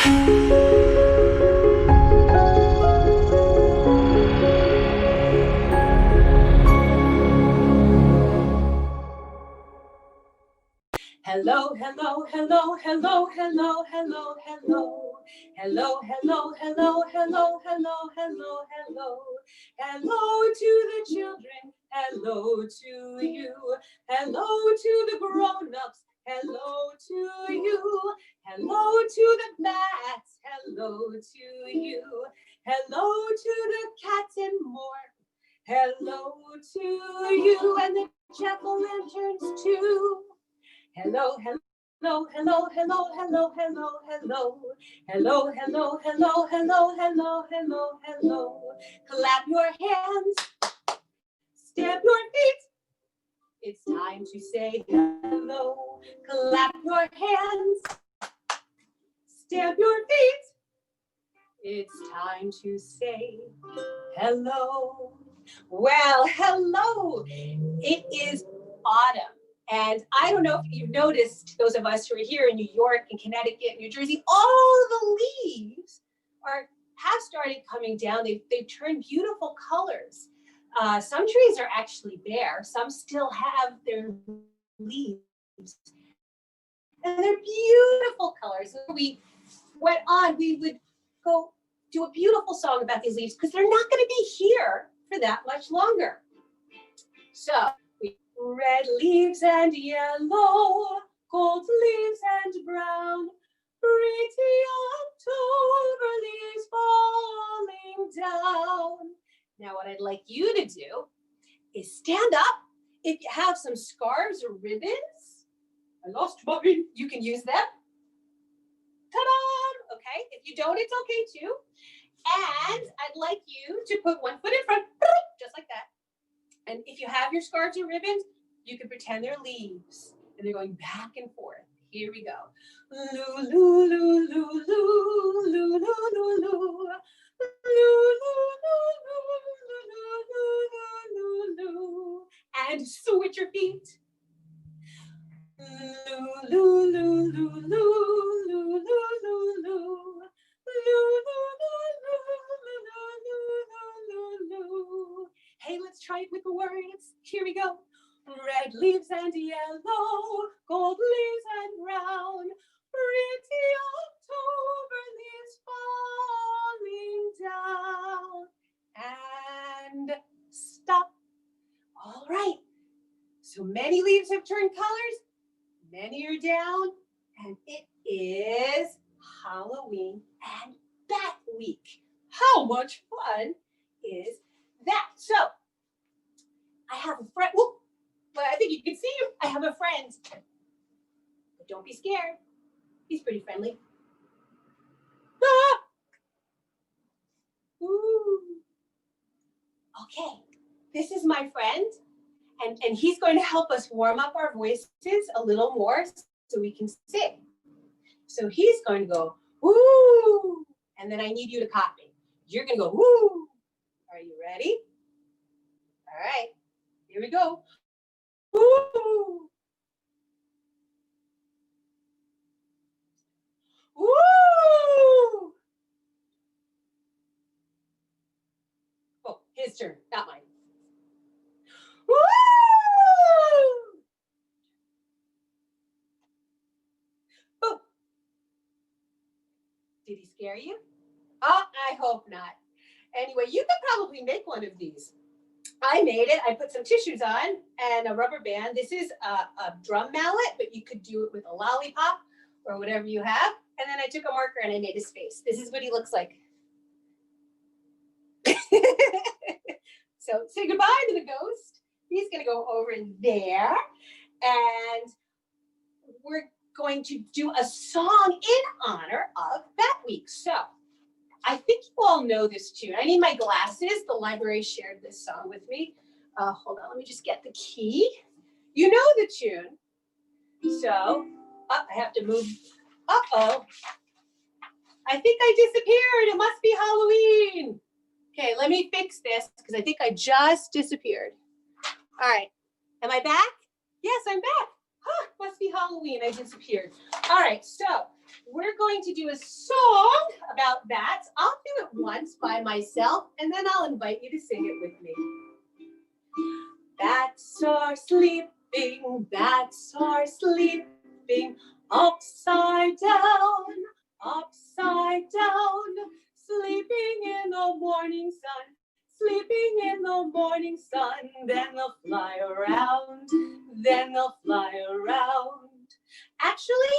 Hello, hello, hello, hello, hello, hello, hello. Hello, hello, hello, hello, hello, hello, hello. Hello to the children. Hello to you. Hello to the grown-ups. Hello to you. Hello to the bats. Hello to you. Hello to the cats and more. Hello to you and the jack-o'-lanterns too. Hello, hello, hello, hello, hello, hello, hello. Hello, hello, hello, hello, hello, hello, hello. Clap your hands, stamp your feet. It's time to say hello. Clap your hands, stamp your feet. It's time to say hello. Well, hello. It is autumn. And I don't know if you've noticed, those of us who are here in New York and Connecticut, New Jersey, all the leaves have started coming down. They've turned beautiful colors. Some trees are actually bare. Some still have their leaves. And they're beautiful colors. When we went on, we would go do a beautiful song about these leaves because they're not going to be here for that much longer. So, red leaves and yellow, gold leaves and brown, pretty October leaves falling down. Now what I'd like you to do is stand up. If you have some scarves or ribbons, I lost mine, you can use them. Ta-da! Okay, if you don't, it's okay too. And I'd like you to put one foot in front, just like that. And if you have your scarves or ribbons, you can pretend they're leaves. And they're going back and forth. Here we go. Loo, loo, loo, loo, loo, loo, loo, loo, loo. And switch your feet. Loo, loo, loo, loo, loo, loo, loo, loo. Hey, let's try it with the words. Here we go. Red leaves and yellow, gold leaves and brown, pretty October leaves falling down. And stop. All right. So many leaves have turned colors, many are down, and it is Halloween and Bat Week. How much fun is that? So, I have a friend. Well, I think you can see him. I have a friend. But don't be scared. He's pretty friendly. Ah! Ooh. Okay, this is my friend, and he's going to help us warm up our voices a little more so we can sing. So he's going to go, woo, and then I need you to copy. You're going to go, woo. Are you ready? All right, here we go. Woo. Woo. Oh, his turn, not mine. Woo. Oh. Did he scare you? Oh, I hope not. Anyway, you could probably make one of these. I made it. I put some tissues on and a rubber band. This is a drum mallet, but you could do it with a lollipop or whatever you have. And then I took a marker and I made his face. This is what he looks like. So say goodbye to the ghost. He's going to go over there. And we're going to do a song in honor of Bat Week. So I think you all know this tune. I need my glasses. The library shared this song with me. Hold on, let me just get the key. You know the tune. So, I have to move. Uh-oh. I think I disappeared. It must be Halloween. Okay, let me fix this because I think I just disappeared. All right, am I back? Yes, I'm back. Huh, must be Halloween. I disappeared. All right, so we're going to do a song about bats. I'll do it once by myself, and then I'll invite you to sing it with me. Bats are sleeping, upside down, sleeping in the morning sun, sleeping in the morning sun. Then they'll fly around, Actually,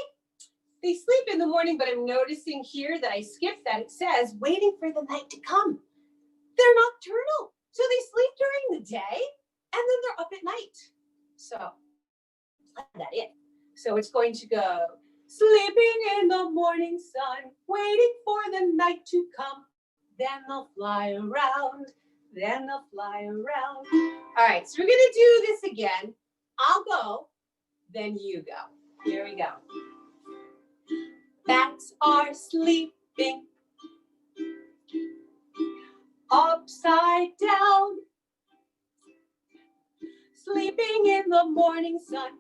they sleep in the morning, but I'm noticing here that I skipped that. It says, waiting for the night to come. They're nocturnal, so they sleep during the day, and then they're up at night. So, let that in. So it's going to go, sleeping in the morning sun, waiting for the night to come. Then they'll fly around, All right, so we're going to do this again. I'll go, then you go. Here we go. Bats are sleeping upside down, sleeping in the morning sun,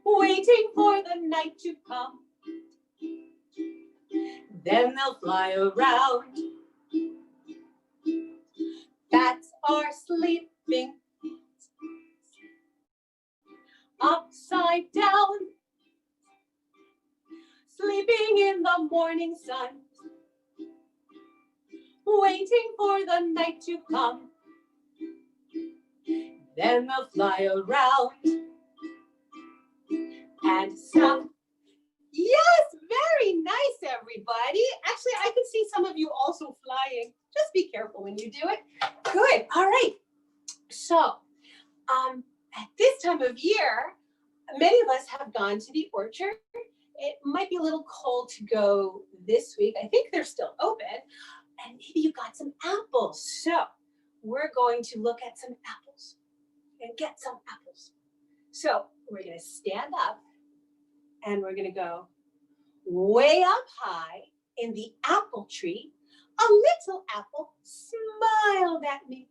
waiting for the night to come. Then they'll fly around. Bats are sleeping upside down, sleeping in the morning sun, waiting for the night to come. Then they'll fly around and stop. Yes, very nice, everybody. Actually, I can see some of you also flying. Just be careful when you do it. Good. All right. So, at this time of year, many of us have gone to the orchard. It might be a little cold to go this week. I think they're still open. And maybe you got some apples. So, we're going to look at some apples and get some apples. So, we're going to stand up and we're going to go way up high in the apple tree. A little apple smiled at me.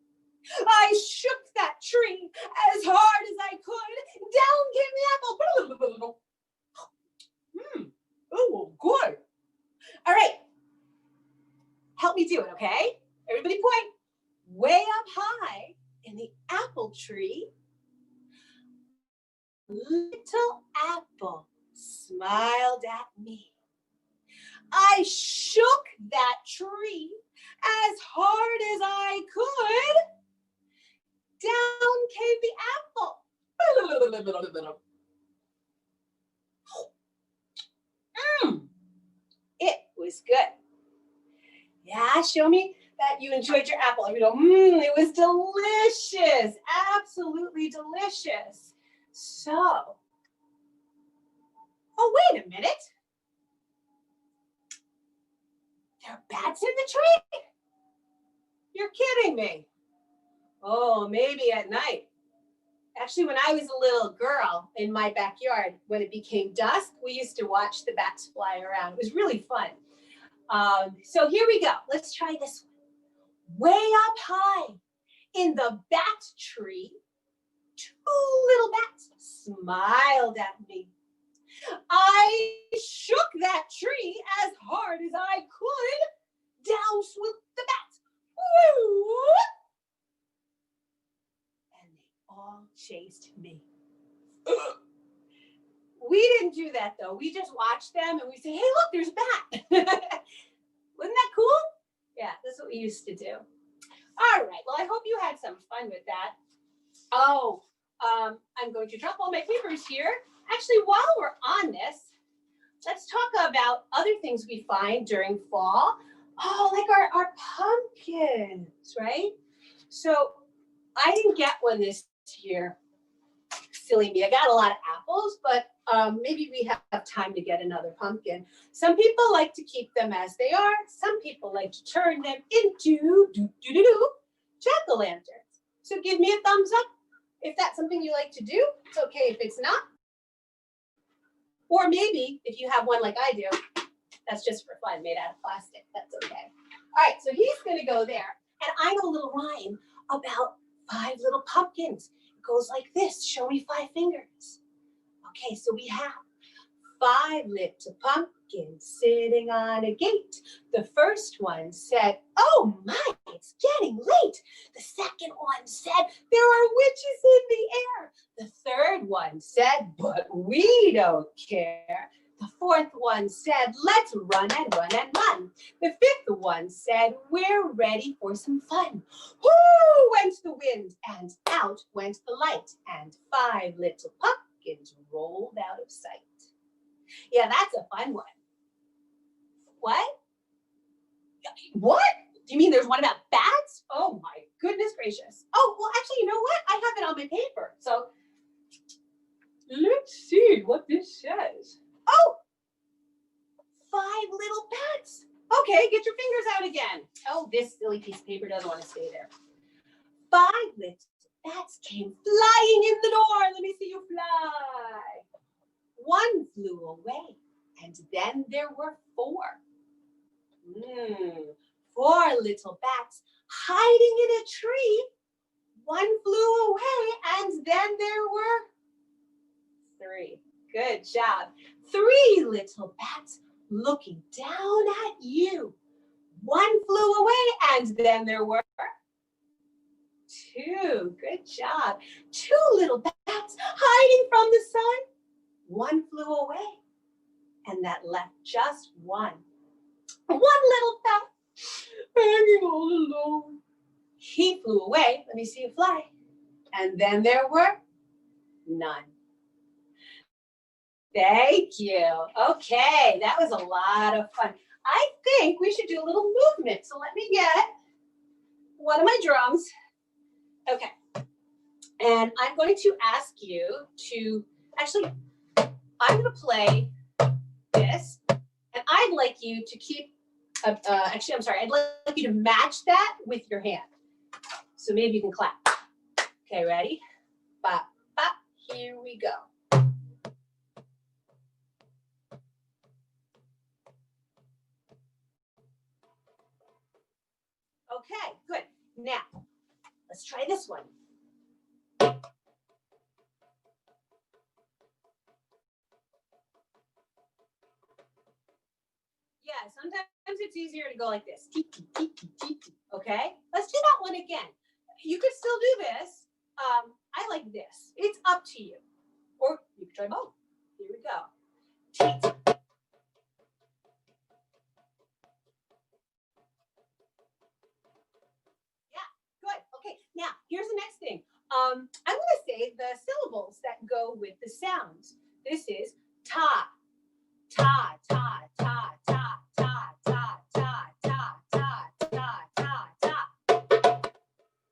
I shook that tree as hard as I could. Down came the apple. Oh, good. All right. Help me do it, okay? Everybody point. Way up high in the apple tree, little apple smiled at me. I shook that tree as hard as I could. Down came the apple. It was good. Yeah, show me that you enjoyed your apple. And we go, it was delicious. Absolutely delicious. So, oh, wait a minute. There are bats in the tree? You're kidding me. Oh, maybe at night. Actually, when I was a little girl in my backyard, when it became dusk, we used to watch the bats fly around. It was really fun. So here we go. Let's try this one. Way up high in the bat tree, two little bats smiled at me. I shook that tree as hard as I could. Down swooped the bats. Woo! And they all chased me. We didn't do that though. We just watched them and we say, hey, look, there's a bat. Wasn't that cool? Yeah, that's what we used to do. All right, well, I hope you had some fun with that. Oh, I'm going to drop all my papers here. Actually, while we're on this, let's talk about other things we find during fall. Oh, like our pumpkins, right? So I didn't get one this year. Silly me. I got a lot of apples, but maybe we have time to get another pumpkin. Some people like to keep them as they are. Some people like to turn them into jack-o'-lanterns. So give me a thumbs up if that's something you like to do. It's okay if it's not. Or maybe if you have one like I do, that's just for fun, made out of plastic. That's okay. All right, so he's going to go there. And I know a little rhyme about 5 little pumpkins. Goes like this. Show me 5 fingers. Okay, so we have 5 little pumpkins sitting on a gate. The first one said, "Oh my, it's getting late." The second one said, "There are witches in the air." The third one said, "But we don't care." The fourth one said, "Let's run and run and run." The fifth one said, "We're ready for some fun." Whoo went the wind and out went the light, and 5 little pumpkins rolled out of sight. Yeah, that's a fun one. What? What? Do you mean there's one about bats? Oh my goodness gracious. Oh, well, actually, you know what? I have it on my paper. So let's see what this says. Oh, 5 little bats. Okay, get your fingers out again. Oh, this silly piece of paper doesn't want to stay there. 5 little bats came flying in the door. Let me see you fly. One flew away, and then there were 4. 4 little bats hiding in a tree. One flew away, and then there were 3. Good job. 3 little bats looking down at you. One flew away, and then there were 2. Good job. 2 little bats hiding from the sun. One flew away, and that left just 1. 1 little bat hanging all alone. He flew away. Let me see you fly. And then there were none. Thank you. Okay, that was a lot of fun. I think we should do a little movement. So let me get one of my drums. Okay. And I'm going to ask you to, actually, I'm going to play this. And I'd like you to keep, actually, I'm sorry, I'd like you to match that with your hand. So maybe you can clap. Okay, ready? Bop, bop, here we go. Okay, good. Now, let's try this one. Yeah, sometimes it's easier to go like this. Okay, let's do that one again. You could still do this. I like this. It's up to you. Or you can try both. Here we go. Yeah, good. Okay, now here's the next thing. I'm going to say the syllables that go with the sounds. This is ta, ta, ta, ta, ta, ta, ta, ta, ta, ta, ta, ta, ta.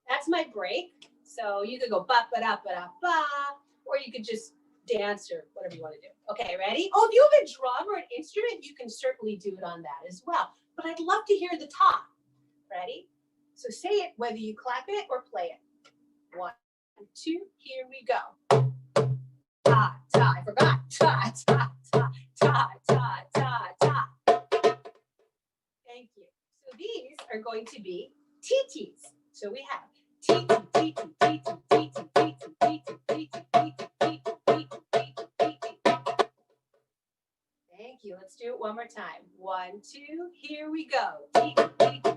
That's my break. So you could go ba ba da ba da ba, or you could just dance or whatever you want to do. Okay, ready? Oh, if you have a drum or an instrument, you can certainly do it on that as well. But I'd love to hear the ta. Ready? So say it whether you clap it or play it. 1, 2, here we go. Ta, ta, I forgot. Ta, ta, ta, ta, ta, ta, ta. Thank you. So these are going to be TTs. So we have TT, TT, TT, TT, TT, TT, TT, TT, TT, TT. Thank you. Let's do it one more time. 1, 2, here we go. TT, TT.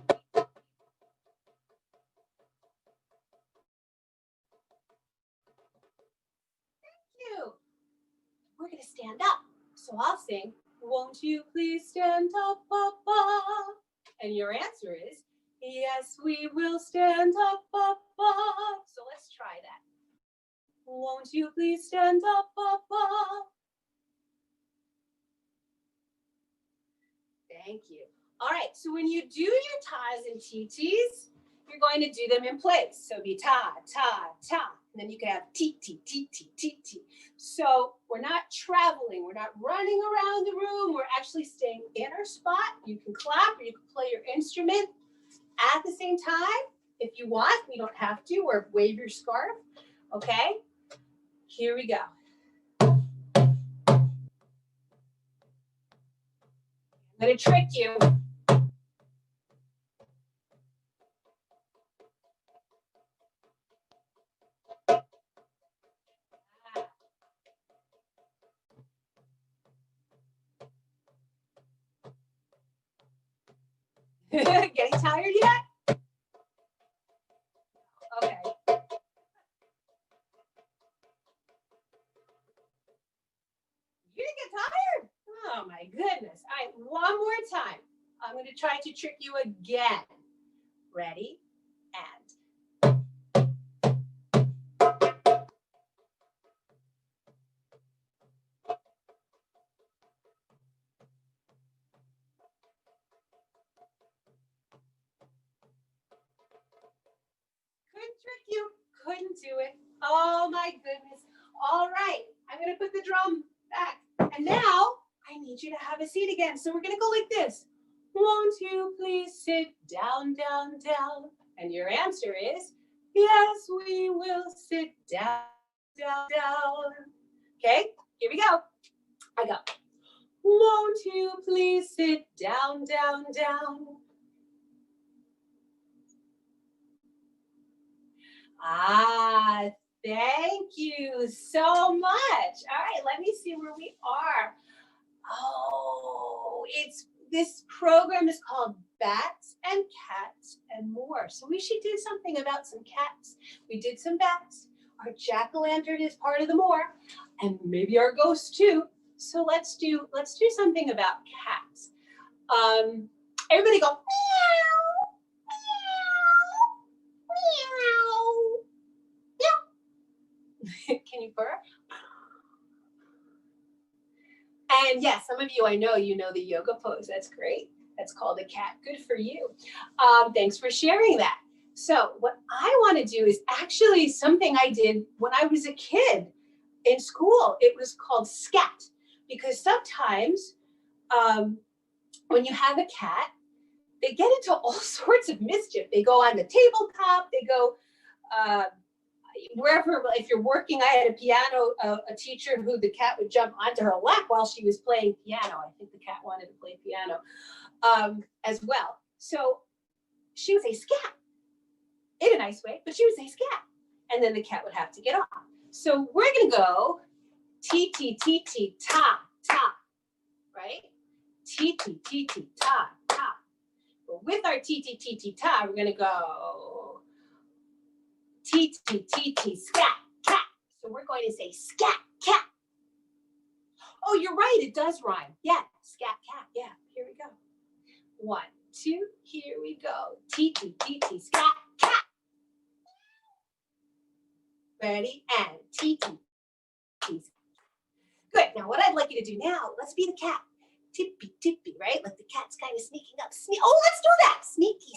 We're going to stand up. So I'll sing, "Won't you please stand up, Papa?" And your answer is, "Yes, we will stand up, Papa." So let's try that. "Won't you please stand up, Papa?" Thank you. All right, so when you do your tas and TTs, you're going to do them in place. So be ta, ta, ta. And then you can have TT, TT, TT. So we're not traveling. We're not running around the room. We're actually staying in our spot. You can clap or you can play your instrument at the same time if you want. You don't have to, or wave your scarf. Okay, here we go. I'm going to trick you. Getting tired yet? Okay. You didn't get tired? Oh my goodness. All right, one more time. I'm going to try to trick you again. Ready? And. Couldn't trick you. Couldn't do it. Oh my goodness. All right. I'm going to put the drum back. And now I need you to have a seat again. So we're going to go like this. Won't you please sit down, down, down? And your answer is, yes, we will sit down, down, down. Okay, here we go. I go. Won't you please sit down, down, down? Ah, thank you so much. All right, let me see where we are. Oh, this program is called Bats and Cats and More. So we should do something about some cats. We did some bats. Our jack-o'-lantern is part of the more, and maybe our ghost too. So let's do something about cats. Everybody go meow, meow, meow, meow. Can you purr? And yes, some of you, I know, you know the yoga pose. That's great. That's called a cat. Good for you. Thanks for sharing that. So what I want to do is actually something I did when I was a kid in school. It was called scat, because sometimes when you have a cat, they get into all sorts of mischief. They go on the tabletop. They go wherever. If you're working, I had a piano, a teacher who the cat would jump onto her lap while she was playing piano. I think the cat wanted to play piano as well. So she would say scat in a nice way, but she would say scat. And then the cat would have to get off. So we're going to go T, ta, ta, right? T, ta, ta. But with our T, ta, we're going to go T, scat, cat. So we're going to say scat, cat. Oh, you're right. It does rhyme. Yeah, scat, cat. Yeah, here we go. 1, 2, here we go. T, scat, cat. Ready? And T. Good. Now, what I'd like you to do now, let's be the cat. Tippy, right? Like the cat's kind of sneaking up. Oh, let's do that. Sneaky,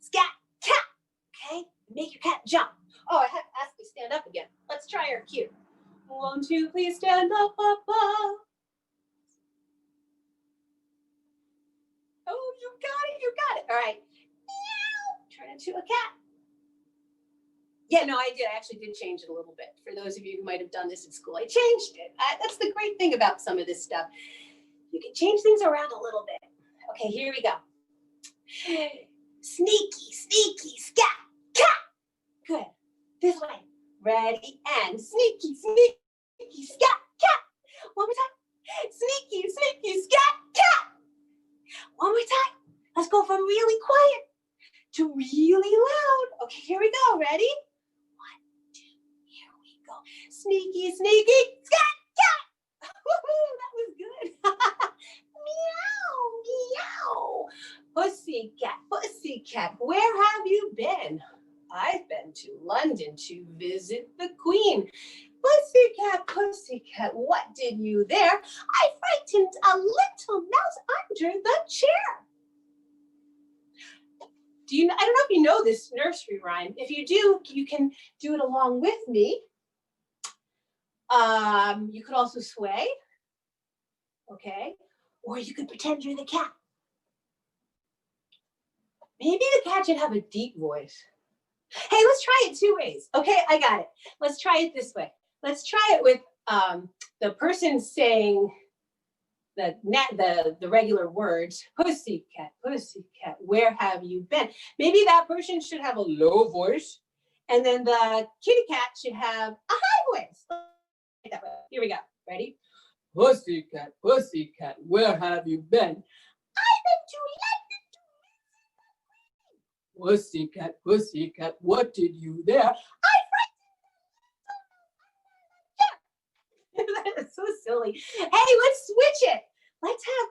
scat, cat. Okay? Make your cat jump. Oh, I have to ask you to stand up again. Let's try our cue. Won't you please stand up, Papa? Oh, you got it. All right. Meow. Turn into a cat. Yeah, no, I did. I actually did change it a little bit. For those of you who might have done this in school, I changed it. That's the great thing about some of this stuff. You can change things around a little bit. Okay, here we go. Sneaky, scat, cat. Good. This way. Ready? And sneaky, scat, cat. One more time. Sneaky, scat, cat. One more time. Let's go from really quiet to really loud. Okay, here we go. Ready? 1, 2, here we go. Sneaky, scat, cat. That was good. Meow. Pussycat, where have you been? I've been to London to visit the Queen. Pussycat, what did you there? I frightened a little mouse under the chair. I don't know if you know this nursery rhyme. If you do, you can do it along with me. You could also sway. Okay. Or you could pretend you're the cat. Maybe the cat should have a deep voice. Hey, let's try it 2 ways. Okay, I got it. Let's try it this way. Let's try it with the person saying the regular words. Pussycat, where have you been? Maybe that person should have a low voice, and then the kitty cat should have a high voice. That way. Here we go. Ready? Pussycat, where have you been? I've been to London to Pussycat, pussycat, what did you there? That is so silly. Hey, let's switch it. Let's have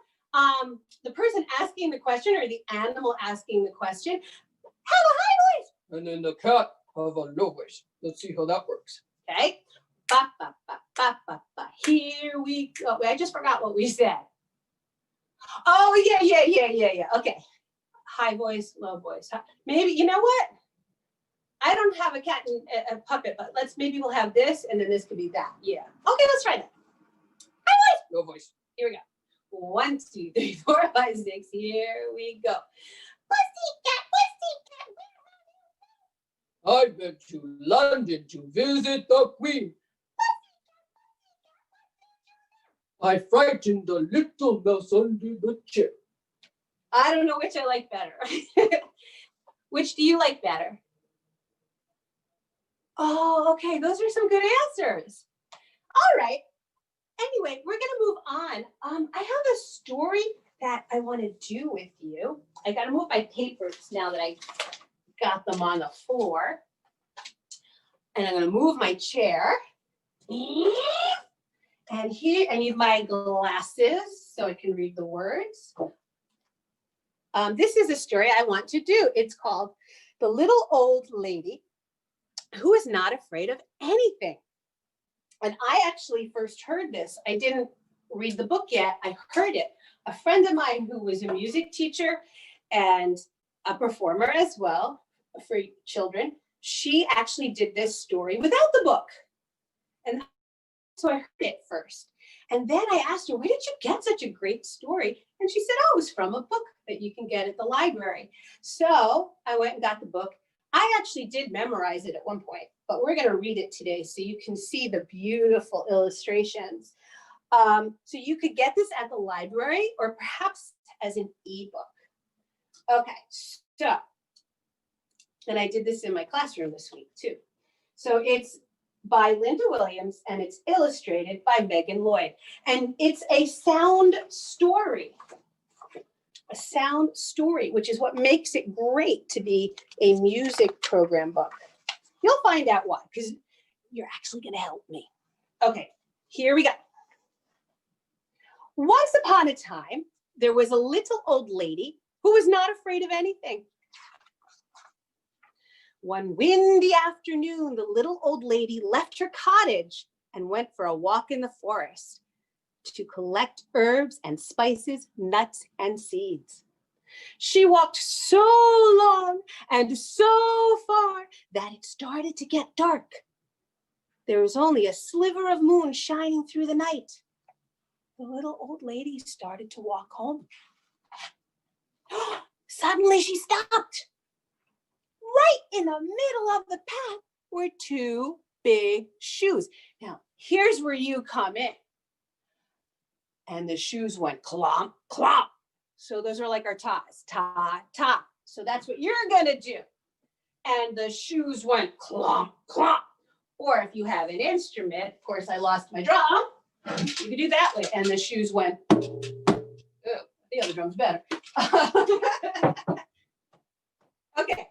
the person asking the question or the animal asking the question have a high voice. And then the cat have a low voice. Let's see how that works. Okay. Ba, ba, ba, ba, ba, ba. Here we go. I just forgot what we said. Oh, yeah. Okay. High voice, low voice. Maybe, you know what? I don't have a cat and a puppet, but maybe we'll have this and then this could be that. Yeah. Okay, let's try that. High voice, low voice. Here we go. 1, 2, 3, 4, 5, 6. Here we go. Pussycat, pussycat. I went to London to visit the Queen. I frightened the little mouse under the chair. I don't know which I like better. Which do you like better? Oh, okay. Those are some good answers. All right. Anyway, we're going to move on. I have a story that I want to do with you. I got to move my papers now that I got them on the floor. And I'm going to move my chair. And here, I need my glasses so I can read the words. This is a story I want to do. It's called The Little Old Lady Who Is Not Afraid of Anything. And I actually first heard this. I didn't read the book yet. I heard it. A friend of mine who was a music teacher and a performer as well for children, she actually did this story without the book. And so I heard it first. And then I asked her, where did you get such a great story? And she said, oh, it was from a book that you can get at the library. So I went and got the book. I actually did memorize it at one point, but we're going to read it today so you can see the beautiful illustrations. So you could get this at the library or perhaps as an ebook. Okay, so, and I did this in my classroom this week too. So it's by Linda Williams and it's illustrated by Megan Lloyd. And it's a sound story. A sound story, which is what makes it great to be a music program book. You'll find out why, because you're actually going to help me. Okay, here we go. Once upon a time, there was a little old lady who was not afraid of anything. One windy afternoon, the little old lady left her cottage and went for a walk in the forest to collect herbs and spices, nuts and seeds. She walked so long and so far that it started to get dark. There was only a sliver of moon shining through the night. The little old lady started to walk home. Suddenly she stopped. Right in the middle of the path were 2 big shoes. Now, here's where you come in. And the shoes went clomp, clomp. So those are like our ties, ta, ta. So that's what you're gonna do. And the shoes went clomp, clomp. Or if you have an instrument, of course I lost my drum, you can do that way. And the shoes went, oh, the other drum's better. Okay,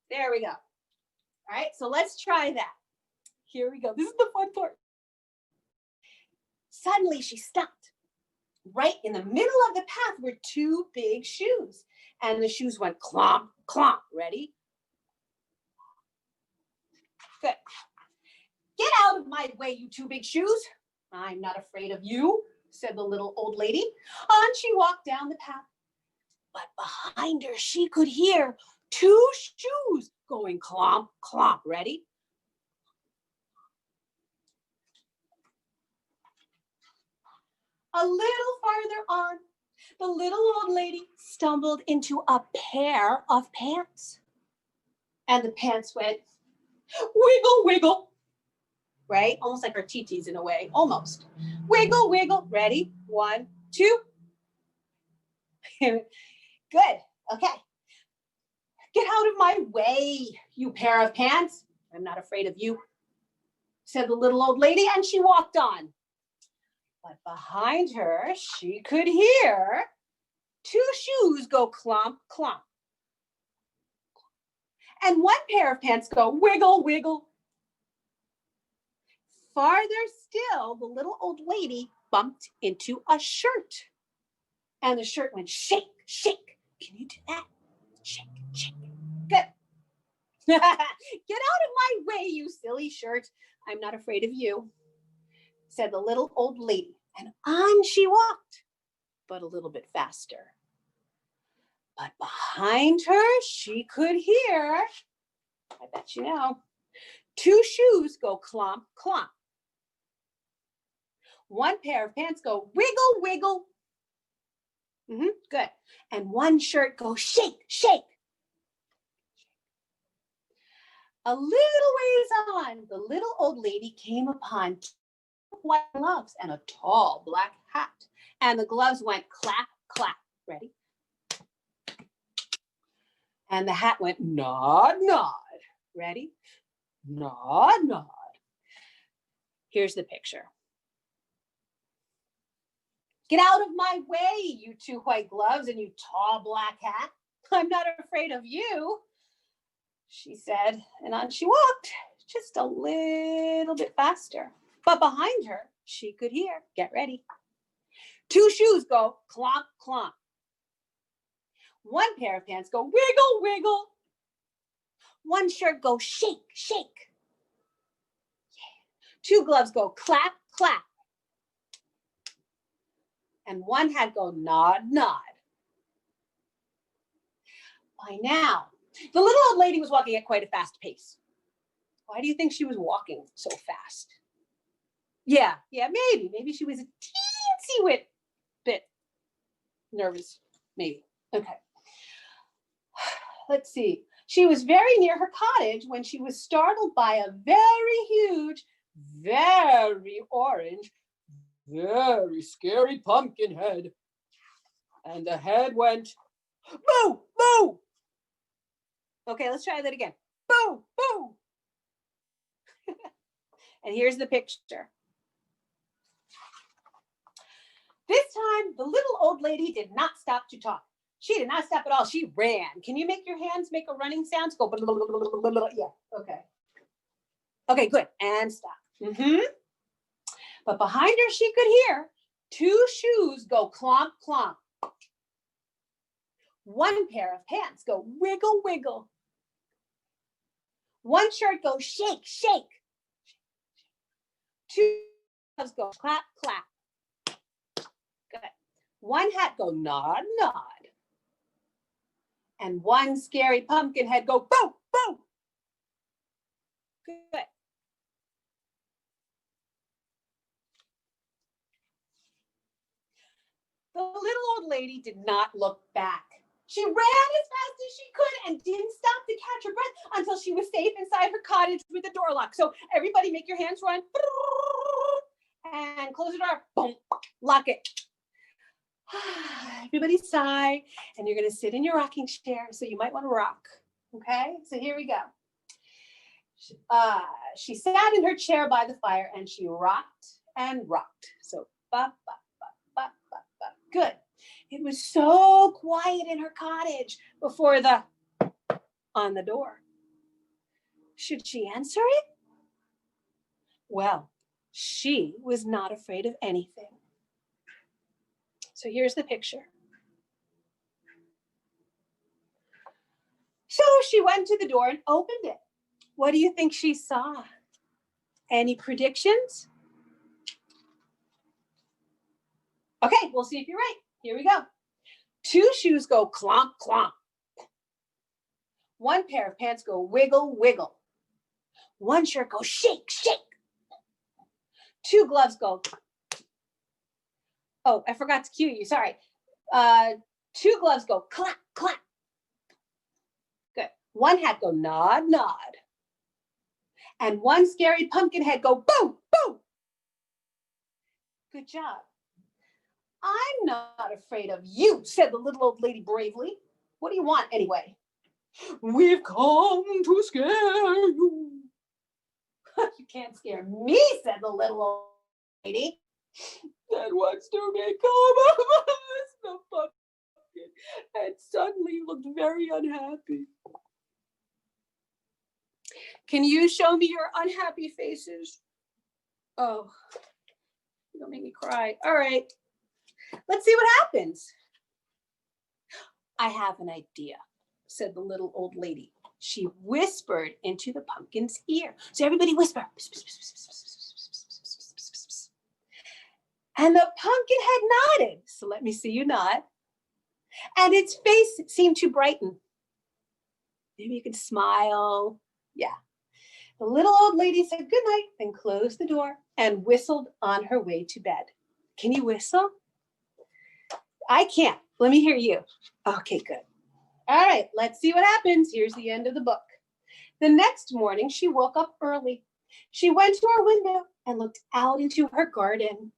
there we go. All right, so let's try that. Here we go. This is the fun part. Suddenly she stopped. Right in the middle of the path were 2 big shoes. And the shoes went clomp, clomp. Ready? Good. Get out of my way, you 2 big shoes. I'm not afraid of you, said the little old lady. On she walked down the path. But behind her, she could hear 2 shoes going clomp, clomp. Ready? A little farther on, the little old lady stumbled into a pair of pants. And the pants went wiggle, wiggle. Right? Almost like our TTs in a way. Almost. Wiggle, wiggle. Ready? 1, 2. Good. Okay. Get out of my way, you pair of pants. I'm not afraid of you, said the little old lady, and she walked on. But behind her, she could hear 2 shoes go clomp, clomp. And one pair of pants go wiggle, wiggle. Farther still, the little old lady bumped into a shirt. And the shirt went shake, shake. Can you do that? Shake, shake. Good. Get out of my way, you silly shirt. I'm not afraid of you, said the little old lady. And on she walked, but a little bit faster. But behind her, she could hear, I bet you know, two shoes go clomp, clomp. One pair of pants go wiggle, wiggle. Good. And one shirt goes shake, shake. A little ways on, the little old lady came upon two white gloves and a tall black hat. And the gloves went clap, clap. Ready? And the hat went nod, nod. Ready? Nod, nod. Here's the picture. Get out of my way, you two white gloves and you tall black hat. I'm not afraid of you, she said. And on she walked, just a little bit faster. But behind her, she could hear, get ready. Two shoes go clomp, clomp. One pair of pants go wiggle, wiggle. One shirt goes shake, shake. Yeah. Two gloves go clap, clap. And one hat go nod, nod. By now, the little old lady was walking at quite a fast pace. Why do you think she was walking so fast? Yeah, maybe she was a teensy bit nervous, maybe. Okay. Let's see. She was very near her cottage when she was startled by a very huge, very orange, very scary pumpkin head. And the head went, boo, boo. Okay, let's try that again. Boo, boo. And here's the picture. This time, the little old lady did not stop to talk. She did not stop at all. She ran. Can you make your hands make a running sound? Go, blah, blah, blah, blah, blah, blah. Yeah, okay. Okay, good. And stop. But behind her, she could hear two shoes go clomp, clomp. One pair of pants go wiggle, wiggle. One shirt goes shake, shake. Two gloves go clap, clap. Good. One hat go nod, nod. And one scary pumpkin head go boo, boo. Good. The little old lady did not look back. She ran as fast as she could and didn't stop to catch her breath until she was safe inside her cottage with the door locked. So everybody make your hands run and close the door. Boom, lock it. Everybody sigh, and you're going to sit in your rocking chair. So you might want to rock. Okay, so here we go. She sat in her chair by the fire and she rocked and rocked. So ba, ba, ba, ba, ba, ba. Good. It was so quiet in her cottage before the on the door. Should she answer it? Well, she was not afraid of anything. So here's the picture. So she went to the door and opened it. What do you think she saw? Any predictions? Okay, we'll see if you're right. Here we go. Two shoes go clomp, clomp. One pair of pants go wiggle, wiggle. One shirt goes shake, shake. Two gloves go. Oh, I forgot to cue you. Sorry. Two gloves go clap, clap. Good. One hat go nod, nod. And one scary pumpkin head go boo, boo. Good job. I'm not afraid of you, said the little old lady bravely. What do you want anyway? We've come to scare you. You can't scare me, said the little old lady. That wants to become the pumpkin and suddenly looked very unhappy. Can you show me your unhappy faces? Oh, don't make me cry. All right, let's see what happens. I have an idea, said the little old lady. She whispered into the pumpkin's ear. So everybody whisper. And the pumpkin had nodded. So let me see you nod. And its face seemed to brighten. Maybe you could smile. Yeah. The little old lady said goodnight and closed the door and whistled on her way to bed. Can you whistle? I can't. Let me hear you. Okay, good. All right, let's see what happens. Here's the end of the book. The next morning, she woke up early. She went to her window and looked out into her garden.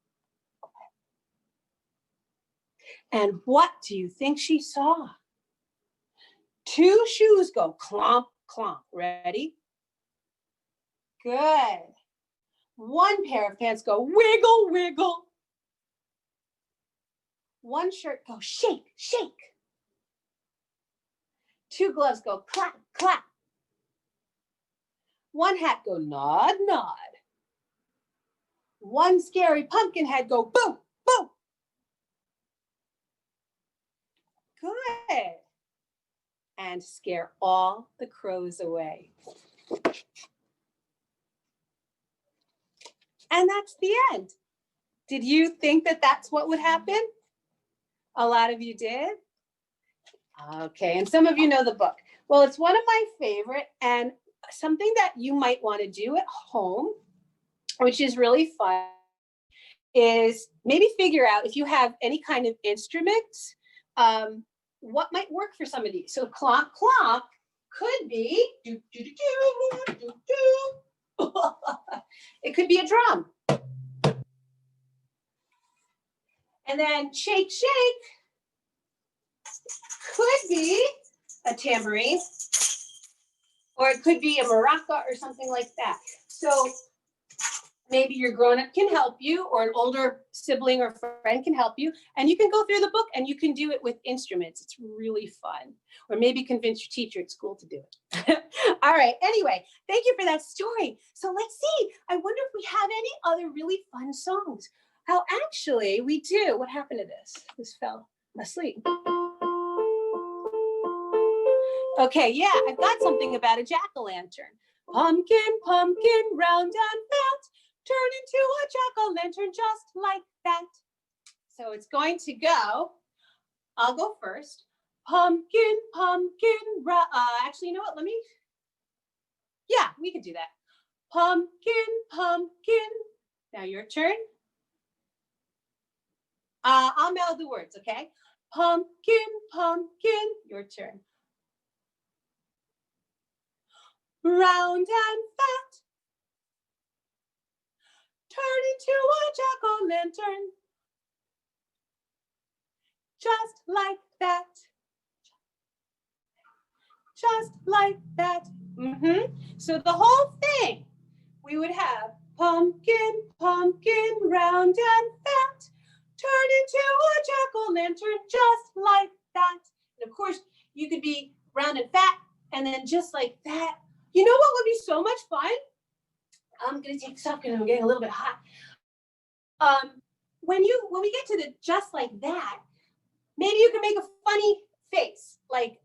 And what do you think she saw? 2 shoes go clomp, clomp. Ready? Good. 1 pair of pants go wiggle, wiggle. 1 shirt go shake, shake. 2 gloves go clap, clap. 1 hat go nod, nod. 1 scary pumpkin head go boom, boom. Good. And scare all the crows away. And that's the end. Did you think that that's what would happen? A lot of you did? Okay, and some of you know the book. Well, it's one of my favorite, and something that you might want to do at home, which is really fun, is maybe figure out if you have any kind of instruments, what might work for some of these. So clomp, clomp could be, do, do, do, do, do, do. It could be a drum. And then shake, shake could be a tambourine, or it could be a maraca or something like that. So maybe your grown-up can help you, or an older sibling or friend can help you, and you can go through the book and you can do it with instruments. It's really fun. Or maybe convince your teacher at school to do it. All right, anyway, thank you for that story. So let's see, I wonder if we have any other really fun songs. Oh, actually, we do. What happened to this? This fell asleep. Okay, yeah, I've got something about a jack-o'-lantern. Pumpkin, pumpkin, round and fat, turn into a jack-o'-lantern just like that. So it's going to go, I'll go first. Pumpkin, pumpkin, actually, you know what, yeah, we can do that. Pumpkin, pumpkin. Now your turn. I'll meld the words, okay? Pumpkin, pumpkin, your turn. Round and fat, turn into a jack-o'-lantern, just like that. Just like that. So the whole thing, we would have pumpkin, pumpkin, round and fat, turn into a jack-o'-lantern, just like that. And of course, you could be round and fat, and then just like that. You know what would be so much fun? I'm gonna take this off because I'm getting a little bit hot. When we get to the just like that, maybe you can make a funny face, like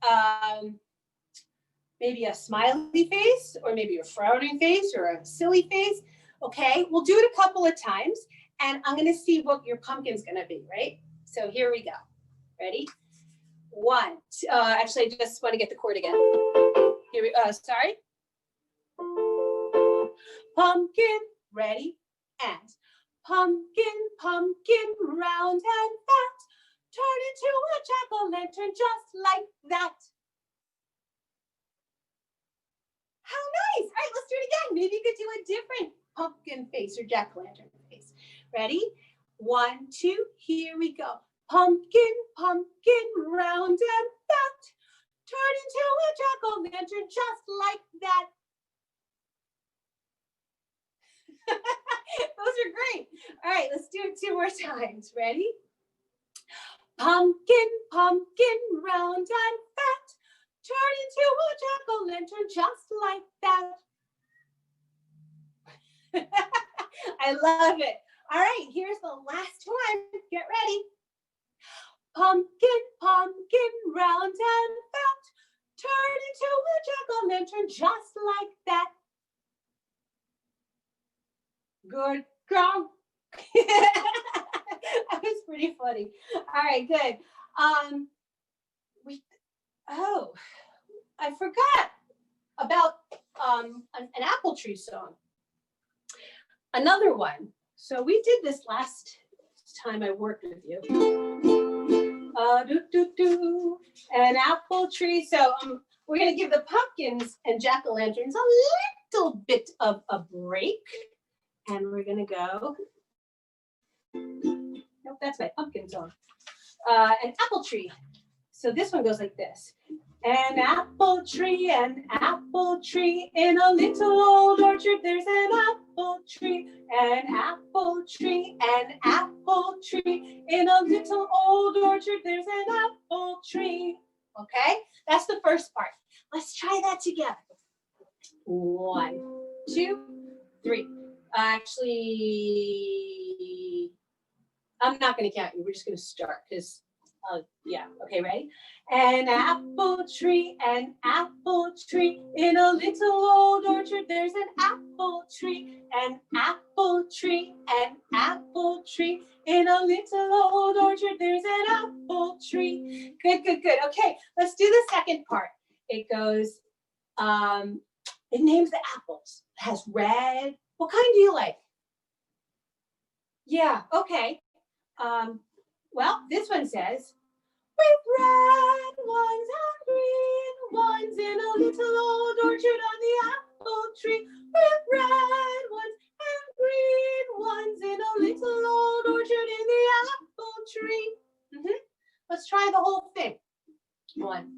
maybe a smiley face, or maybe a frowning face, or a silly face. Okay, we'll do it a couple of times, and I'm gonna see what your pumpkin's gonna be, right? So here we go. Ready? 1, 2, actually, I just want to get the chord again. Here we sorry. Pumpkin, ready, and pumpkin, pumpkin, round and fat, turn into a jack-o'-lantern just like that. How nice. All right, let's do it again. Maybe you could do a different pumpkin face or jack-o'-lantern face. Ready? 1, 2, here we go. Pumpkin, pumpkin, round and fat, turn into a jack-o'-lantern just like that. Those are great. All right, let's do it 2 more times. Ready? Pumpkin, pumpkin, round and fat, turn into a jack-o'-lantern just like that. I love it. All right, here's the last one. Get ready. Pumpkin, pumpkin, round and fat, turn into a jack-o'-lantern just like that. Good girl. That was pretty funny. All right, good. I forgot about an apple tree song. Another one. So we did this last time I worked with you. An apple tree. So we're going to give the pumpkins and jack-o'-lanterns a little bit of a break. And we're going to go. Nope, that's my pumpkin song. An apple tree. So this one goes like this. An apple tree, in a little old orchard, there's an apple tree, an apple tree, an apple tree. In a little old orchard, there's an apple tree. Okay, that's the first part. Let's try that together. 1, 2, 3. Actually, I'm not going to count you. We're just going to start because, yeah. Okay, ready? An apple tree, in a little old orchard, there's an apple tree, an apple tree, an apple tree. In a little old orchard, there's an apple tree. Good, good, good. Okay, let's do the second part. It goes, it names the apples. It has red. What kind do you like? Yeah, okay. Well, this one says, with red ones and green ones in a little old orchard on the apple tree. With red ones and green ones in a little old orchard in the apple tree. Let's try the whole thing. 1.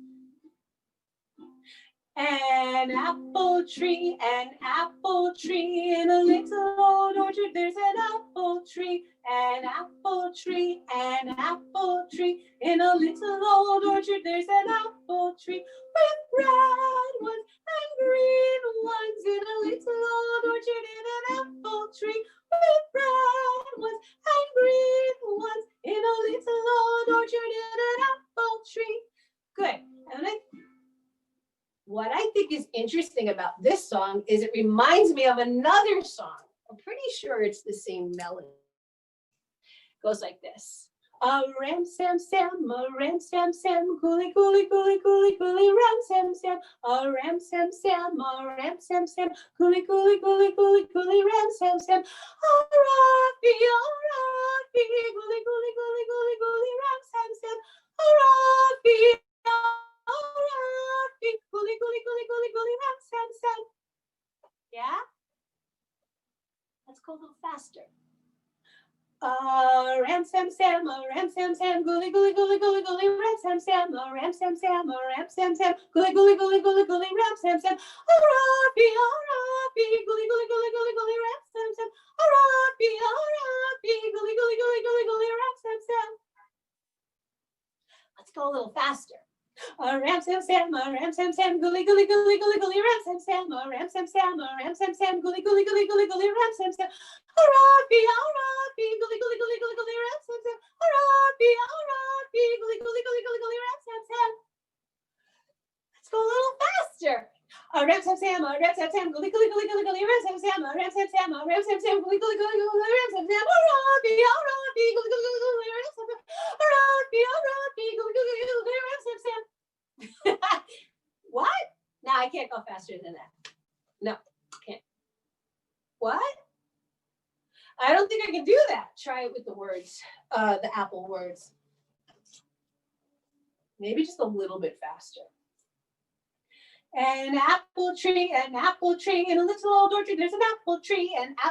An apple tree, in a little old orchard, there's an apple tree, an apple tree, an apple tree. In a little old orchard, there's an apple tree, with red ones and green ones in a little old orchard in an apple tree, with red ones and green ones in a little old orchard in an apple tree. Good. And what I think is interesting about this song is it reminds me of another song. I'm pretty sure it's the same melody. It goes like this. A ram sam sam, gooly gooly gooly gooly gooly ram sam sam. A ram sam sam, gooly gooly gooly gooly gooly ram sam sam. A raffy, gooly gooly gooly gooly gooly ram sam sam. A raffy. Gooly, gooly, gooly, gooly, gooly, ram, sam, sam. Yeah? Let's go a little faster. Ram, sam, sam, gooly, gooly, gooly, gooly, gooly, ram, sam, sam, ram, sam, sam, gooly, gooly, gooly, gooly, gooly, ram, sam, sam. Raffy, gooly, gooly, gooly, gooly, gooly, ram, sam, sam. Raffy, gooly, gooly, gooly, gooly, gooly, ram, sam, sam. Let's go a little faster. Ram sam sam, gooly gooly gooly gooly gooly ram sam sam, ram sam sam, gooly gooly gooly gooly gooly ram sam sam. Raffy, gooly gooly gooly gooly gooly ram sam sam. Raffy, gooly gooly gooly gooly gooly ram sam sam. Let's go a little faster. Ram sam sam, gooly gooly gooly gooly gooly ram sam sam, ram sam sam, gooly gooly gooly gooly ram sam sam. Raffy, gooly gooly gooly gooly ram sam sam. Raffy, gooly gooly gooly gooly ram sam sam. What? No, I can't go faster than that. No, can't. What? I don't think I can do that. Try it with the words, the apple words. Maybe just a little bit faster. An apple tree, in a little old orchard, there's an apple tree, in a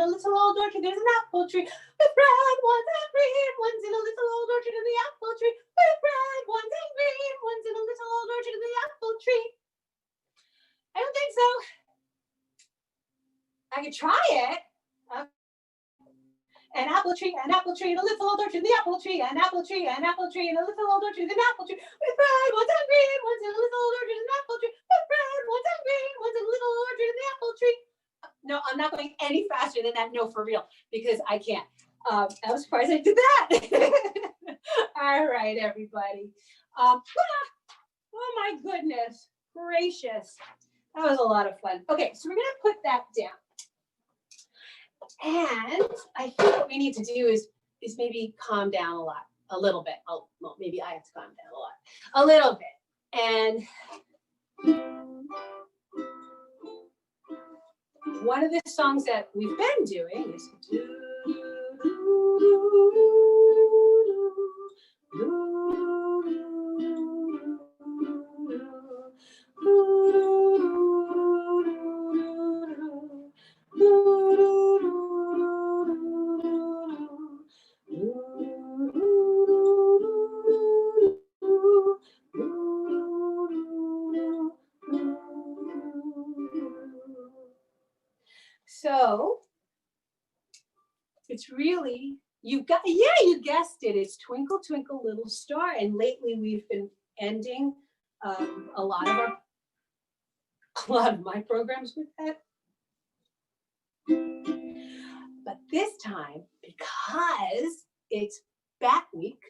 little old orchard, there's an apple tree, with red ones and green ones in a little old orchard in the apple tree, with red ones and green ones in a little old orchard in the apple tree. I don't think so. I could try it. An apple tree, in a little old orchard, the apple tree, an apple tree, in a little old orchard, an apple tree, with red ones and green ones in a little old orchard, an apple tree, with red ones and green ones in a little old orchard, in the apple tree. No, I'm not going any faster than that. No, for real, because I can't. I was surprised I did that. All right, everybody. Oh my goodness gracious. That was a lot of fun. Okay, so we're going to put that down. And I think what we need to do is maybe calm down a little bit. Oh, well, maybe I have to calm down a little bit. And one of the songs that we've been doing is so it's really, you guessed it. It's Twinkle, Twinkle, Little Star. And lately we've been ending a lot of my programs with that. But this time, because it's Bat Week,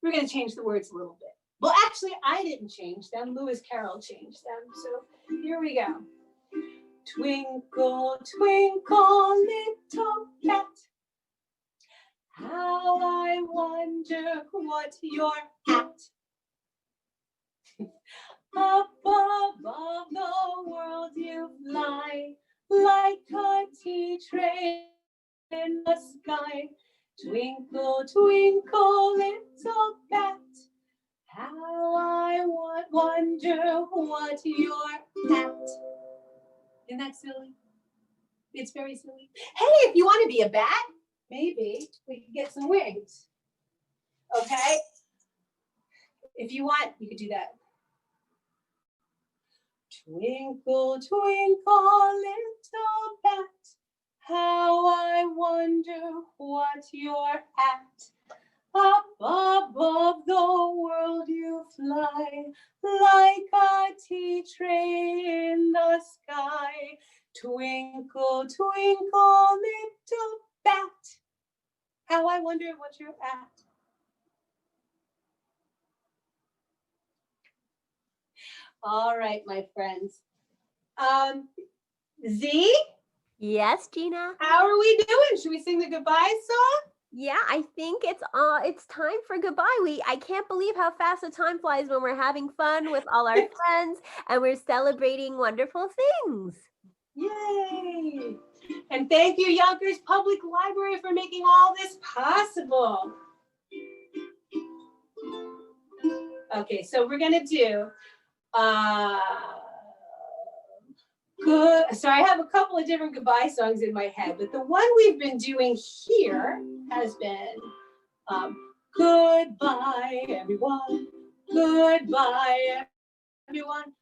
we're going to change the words a little bit. Well, actually, I didn't change them. Lewis Carroll changed them. So here we go. Twinkle, twinkle, little cat, how I wonder what you're at. Up above the world you fly, like a tea tray in the sky. Twinkle, twinkle, little bat, how I wonder what you're at. Isn't that silly? It's very silly. Hey, if you want to be a bat, maybe we could get some wings. Okay? If you want, you could do that. Twinkle, twinkle, little bat, how I wonder what you're at. Up above the world you fly, like a tea tray in the sky. Twinkle, twinkle, little bat, how I wonder what you're at. All right, my friends. Z? Yes, Gina? How are we doing? Should we sing the goodbye song? Yeah, I think it's time for goodbye. I can't believe how fast the time flies when we're having fun with all our friends and we're celebrating wonderful things. Yay! And thank you, Yonkers Public Library, for making all this possible. Okay, so we're gonna do good. So I have a couple of different goodbye songs in my head, but the one we've been doing here has been goodbye, everyone. Goodbye, everyone.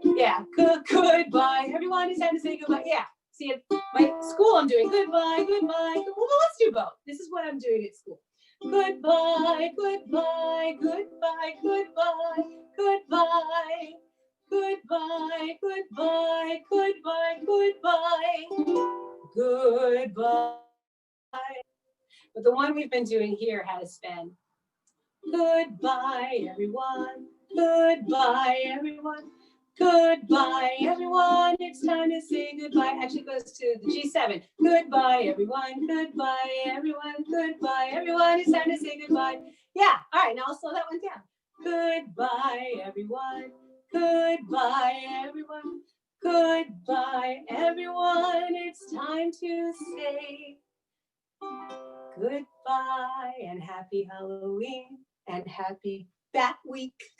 Yeah, goodbye, everyone. It's time to say goodbye. Yeah, see, at my school I'm doing goodbye, goodbye. Well, let's do both. This is what I'm doing at school. Goodbye, goodbye, goodbye, goodbye, goodbye. Goodbye, goodbye, goodbye, goodbye, goodbye. But the one we've been doing here has been goodbye, everyone. Goodbye, everyone. Goodbye, everyone. It's time to say goodbye. Actually, it goes to the G7. Goodbye, everyone. Goodbye, everyone. Goodbye, everyone. It's time to say goodbye. Yeah. All right. Now I'll slow that one down. Goodbye, everyone. Goodbye, everyone. Goodbye, everyone. It's time to say goodbye and happy Halloween and happy Bat Week.